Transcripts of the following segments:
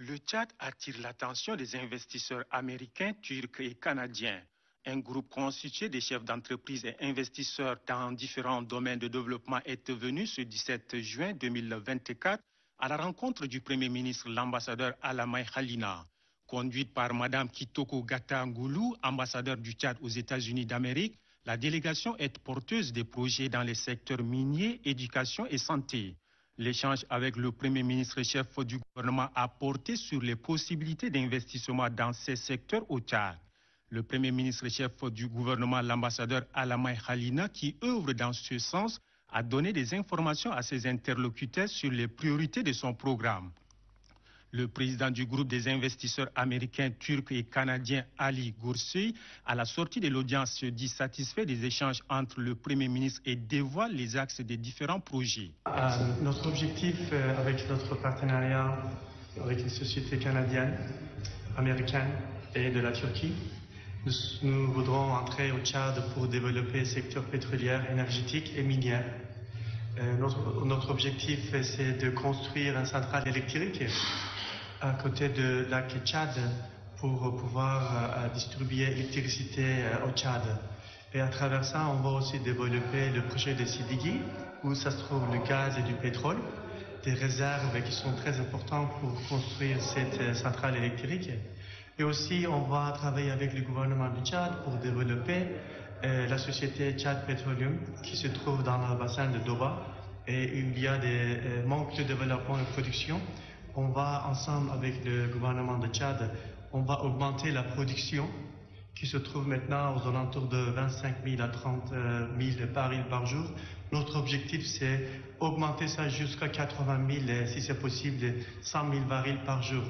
Le Tchad attire l'attention des investisseurs américains, turcs et canadiens. Un groupe constitué de chefs d'entreprise et investisseurs dans différents domaines de développement est venu ce 17 juin 2024 à la rencontre du Premier ministre, l'ambassadeur Alamay Khalina. Conduite par Mme Kitoko Gata Ngoulou, ambassadeur du Tchad aux États-Unis d'Amérique, la délégation est porteuse des projets dans les secteurs miniers, éducation et santé. L'échange avec le Premier ministre chef du gouvernement a porté sur les possibilités d'investissement dans ces secteurs au Tchad. Le Premier ministre chef du gouvernement, l'ambassadeur Alamay Khalina, qui œuvre dans ce sens, a donné des informations à ses interlocuteurs sur les priorités de son programme. Le président du groupe des investisseurs américains, turcs et canadiens, Ali Ghorsey, à la sortie de l'audience, se dit satisfait des échanges entre le Premier ministre et dévoile les axes des différents projets. Notre objectif avec notre partenariat avec les sociétés canadiennes, américaines et de la Turquie, nous voudrons entrer au Tchad pour développer le secteur pétrolier, énergétique et minier. Notre objectif, c'est de construire une centrale électrique à côté de lac Tchad pour pouvoir distribuer l'électricité au Tchad. Et à travers ça, on va aussi développer le projet de Sidigi, où ça se trouve le gaz et du pétrole, des réserves qui sont très importantes pour construire cette centrale électrique. Et aussi, on va travailler avec le gouvernement du Tchad pour développer la société Tchad Petroleum qui se trouve dans le bassin de Doba. Et il y a des manques de développement et de production. On va ensemble avec le gouvernement de Tchad, on va augmenter la production qui se trouve maintenant aux alentours de 25 000 à 30 000 barils par jour. Notre objectif, c'est augmenter ça jusqu'à 80 000, si c'est possible, 100 000 barils par jour.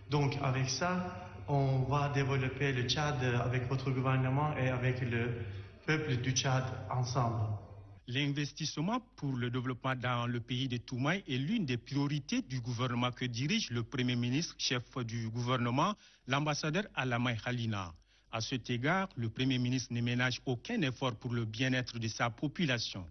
Donc avec ça, on va développer le Tchad avec votre gouvernement et avec le peuple du Tchad ensemble. L'investissement pour le développement dans le pays de Toumaï est l'une des priorités du gouvernement que dirige le Premier ministre, chef du gouvernement, l'ambassadeur Alamay Khalina. À cet égard, le Premier ministre ne ménage aucun effort pour le bien-être de sa population.